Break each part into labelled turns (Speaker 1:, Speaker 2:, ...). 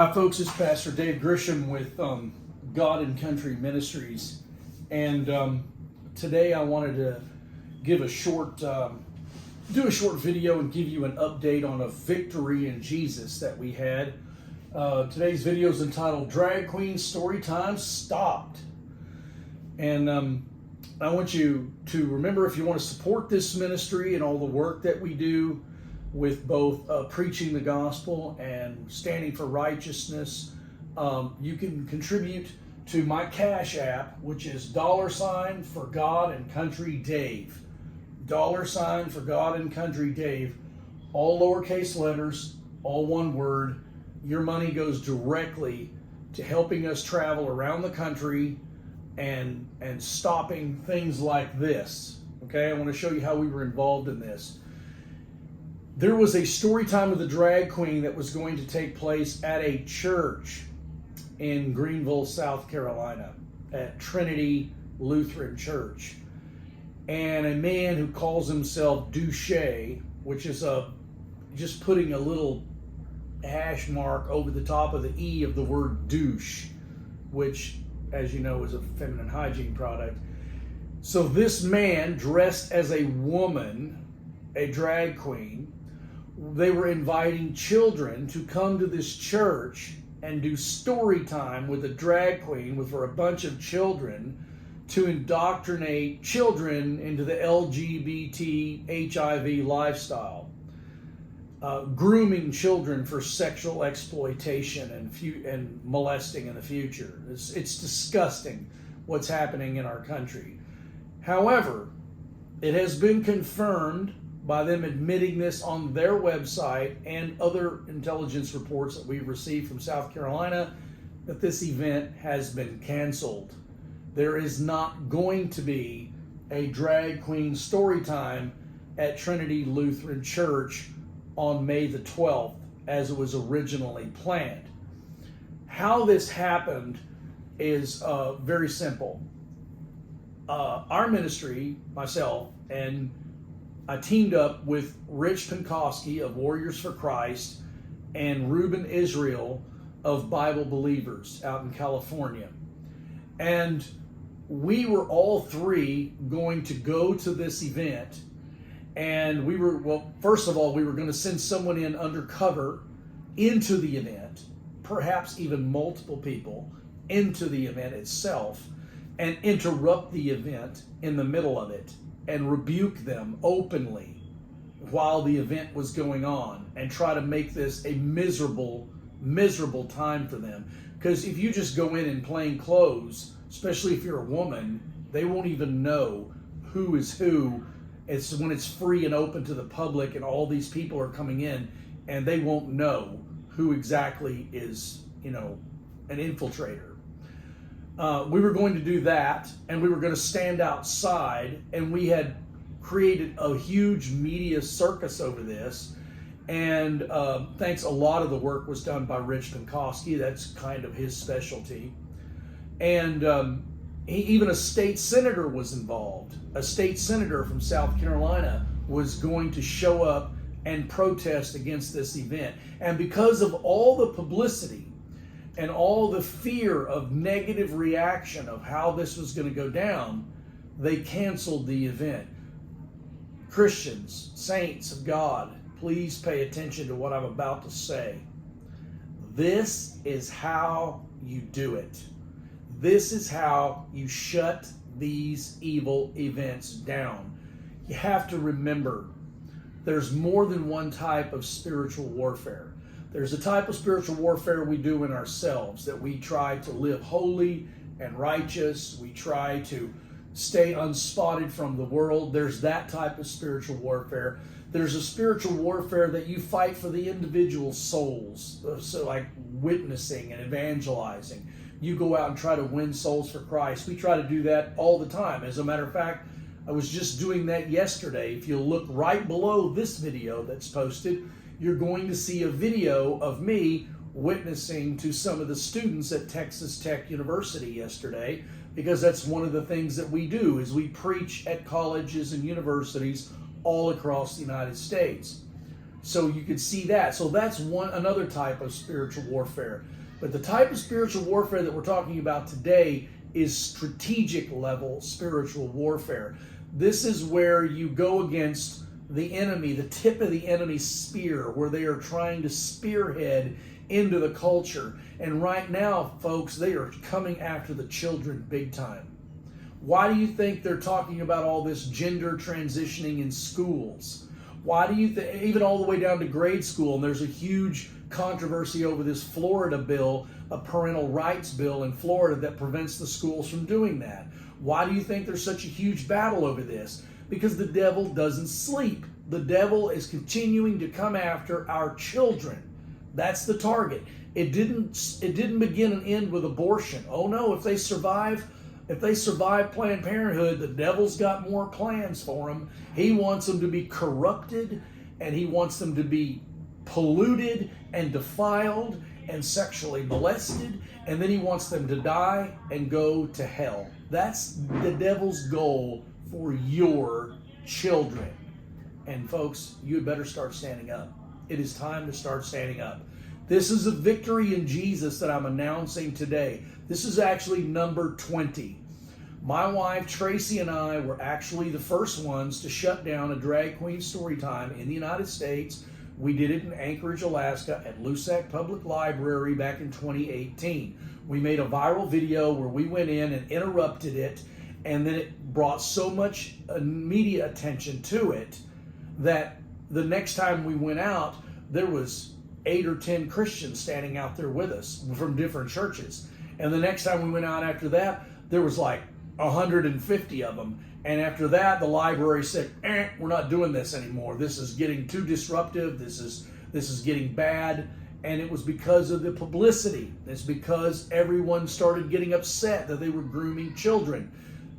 Speaker 1: Hi folks, it's Pastor Dave Grisham with God and Country Ministries, and today I wanted to give a short, do a short video and give you an update on a victory in Jesus that we had. Today's video is entitled "Drag Queen Storytime Stopped," and I want you to remember, if you want to support this ministry and all the work that we do with both preaching the gospel and standing for righteousness, you can contribute to my Cash App, which is $ for God and Country Dave. $ for God and Country Dave. All lowercase letters, all one word. Your money goes directly to helping us travel around the country and stopping things like this. Okay, I want to show you how we were involved in this. There was a story time of the drag queen that was going to take place at a church in Greenville, South Carolina, at Trinity Lutheran Church. And a man who calls himself Douche, which is just putting a little hash mark over the top of the E of the word douche, which, as you know, is a feminine hygiene product. So this man, dressed as a woman, a drag queen, they were inviting children to come to this church and do story time with a drag queen for a bunch of children to indoctrinate children into the LGBT HIV lifestyle, grooming children for sexual exploitation and molesting in the future. It's disgusting what's happening in our country. However, it has been confirmed by them admitting this on their website and other intelligence reports that we've received from South Carolina, that this event has been canceled. There is not going to be a drag queen story time at Trinity Lutheran Church on May the 12th, as it was originally planned. How this happened is very simple. Our ministry, myself, and I teamed up with Rich Penkoski of Warriors for Christ and Ruben Israel of Bible Believers out in California. And we were all three going to go to this event. And first of all, we were going to send someone in undercover into the event, perhaps even multiple people into the event itself, and interrupt the event in the middle of it and rebuke them openly while the event was going on, and try to make this a miserable time for them. Because if you just go in plain clothes, especially if you're a woman, they won't even know who is who. It's when it's free and open to the public and all these people are coming in, and they won't know who exactly is, an infiltrator. We were going to do that, and we were going to stand outside, and we had created a huge media circus over this. And thanks, a lot of the work was done by Rich Penkoski. That's kind of his specialty. And even a state senator was involved. A state senator from South Carolina was going to show up and protest against this event. And because of all the publicity and all the fear of negative reaction of how this was going to go down, they canceled the event. Christians, saints of God, please pay attention to what I'm about to say. This is how you do it. This is how you shut these evil events down. You have to remember, there's more than one type of spiritual warfare. There's a type of spiritual warfare we do in ourselves, that we try to live holy and righteous. We try to stay unspotted from the world. There's that type of spiritual warfare. There's a spiritual warfare that you fight for the individual souls, so like witnessing and evangelizing. You go out and try to win souls for Christ. We try to do that all the time. As a matter of fact, I was just doing that yesterday. If you look right below this video that's posted, you're going to see a video of me witnessing to some of the students at Texas Tech University yesterday, because that's one of the things that we do, is we preach at colleges and universities all across the United States. So you could see that. So that's another type of spiritual warfare. But the type of spiritual warfare that we're talking about today is strategic level spiritual warfare. This is where you go against the enemy, the tip of the enemy's spear, where they are trying to spearhead into the culture. And right now, folks, they are coming after the children big time. Why do you think they're talking about all this gender transitioning in schools? Why do you think, even all the way down to grade school, and there's a huge controversy over this Florida bill, a parental rights bill in Florida that prevents the schools from doing that. Why do you think there's such a huge battle over this? Because the devil doesn't sleep. The devil is continuing to come after our children. That's the target. It didn't begin and end with abortion. Oh no, if they survive Planned Parenthood, the devil's got more plans for them. He wants them to be corrupted, and he wants them to be polluted and defiled and sexually molested, and then he wants them to die and go to hell. That's the devil's goal for your children. And folks, you better start standing up. It is time to start standing up. This is a victory in Jesus that I'm announcing today. This is actually number 20. My wife, Tracy, and I were actually the first ones to shut down a drag queen story time in the United States. We did it in Anchorage, Alaska at Lusac Public Library back in 2018. We made a viral video where we went in and interrupted it, and then it brought so much media attention to it that the next time we went out, there was 8 or 10 Christians standing out there with us from different churches. And the next time we went out after that, there was like 150 of them. And after that, the library said, we're not doing this anymore. This is getting too disruptive. This is getting bad. And it was because of the publicity. It's because everyone started getting upset that they were grooming children.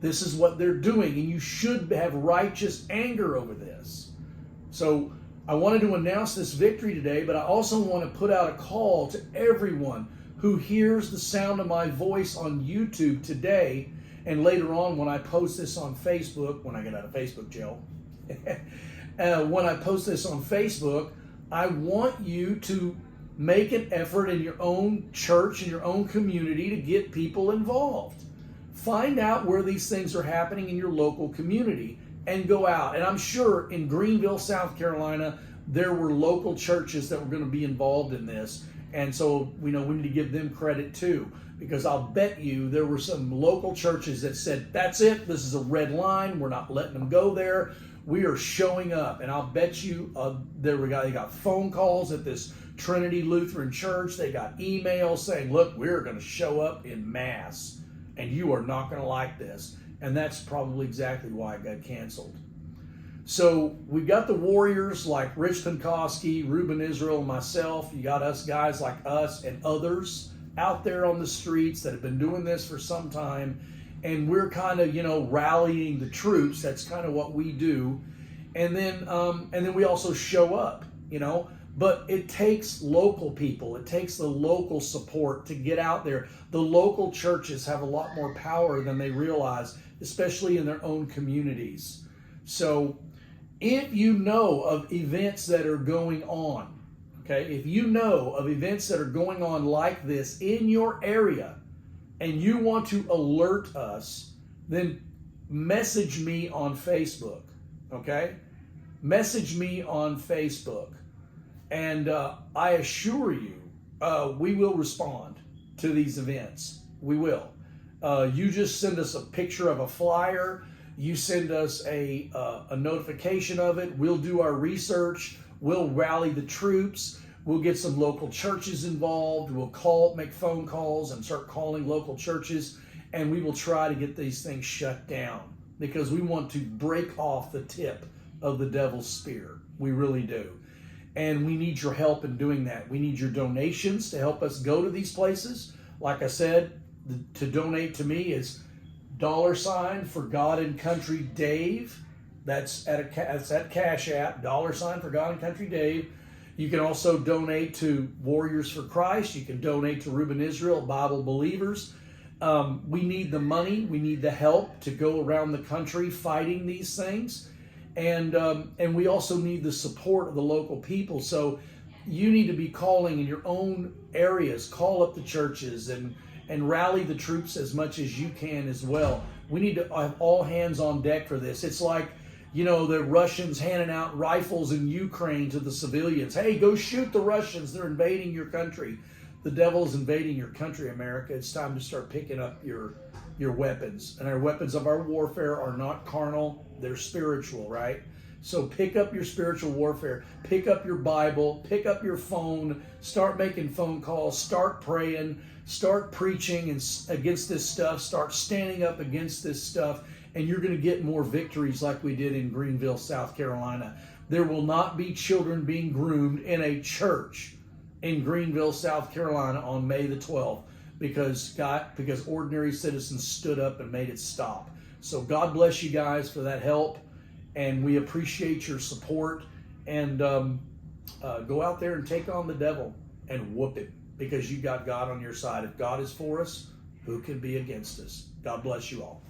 Speaker 1: This is what they're doing, and you should have righteous anger over this. So I wanted to announce this victory today, but I also want to put out a call to everyone who hears the sound of my voice on YouTube today, and later on when I post this on Facebook, when I get out of Facebook jail, when I post this on Facebook, I want you to make an effort in your own church, in your own community, to get people involved. Find out where these things are happening in your local community and go out. And I'm sure in Greenville, South Carolina, there were local churches that were going to be involved in this. And so we need to give them credit too, because I'll bet you there were some local churches that said, that's it, this is a red line, we're not letting them go there. We are showing up. And I'll bet you they got phone calls at this Trinity Lutheran church. They got emails saying, look, we're going to show up in mass. And you are not going to like this. And that's probably exactly why it got canceled. So we got the warriors like Rich Penkoski, Ruben Israel, and myself. You got us guys like us and others out there on the streets that have been doing this for some time. And we're kind of, rallying the troops. That's kind of what we do. And then we also show up, But it takes local people. It takes the local support to get out there. The local churches have a lot more power than they realize, especially in their own communities. So if you know of events that are going on, if you know of events that are going on like this in your area and you want to alert us, then message me on Facebook, Message me on Facebook. And I assure you, we will respond to these events. We will. You just send us a picture of a flyer. You send us a notification of it. We'll do our research. We'll rally the troops. We'll get some local churches involved. We'll make phone calls and start calling local churches. And we will try to get these things shut down because we want to break off the tip of the devil's spear. We really do. And we need your help in doing that. We need your donations to help us go to these places. Like I said, to donate to me is $ for God and Country Dave. That's at Cash App, $ for God and Country Dave. You can also donate to Warriors for Christ. You can donate to Ruben Israel, Bible Believers. We need the money. We need the help to go around the country fighting these things. And we also need the support of the local people. So you need to be calling in your own areas, call up the churches and rally the troops as much as you can as well. We need to have all hands on deck for this. It's like, the Russians handing out rifles in Ukraine to the civilians. Hey, go shoot the Russians. They're invading your country. The devil is invading your country, America. It's time to start picking up your weapons. And our weapons of our warfare are not carnal. They're spiritual, right? So pick up your spiritual warfare. Pick up your Bible. Pick up your phone. Start making phone calls. Start praying. Start preaching against this stuff. Start standing up against this stuff. And you're going to get more victories like we did in Greenville, South Carolina. There will not be children being groomed in a church in Greenville, South Carolina on May the 12th because ordinary citizens stood up and made it stop. So God bless you guys for that help, and we appreciate your support. And go out there and take on the devil and whoop him because you got God on your side. If God is for us, who can be against us? God bless you all.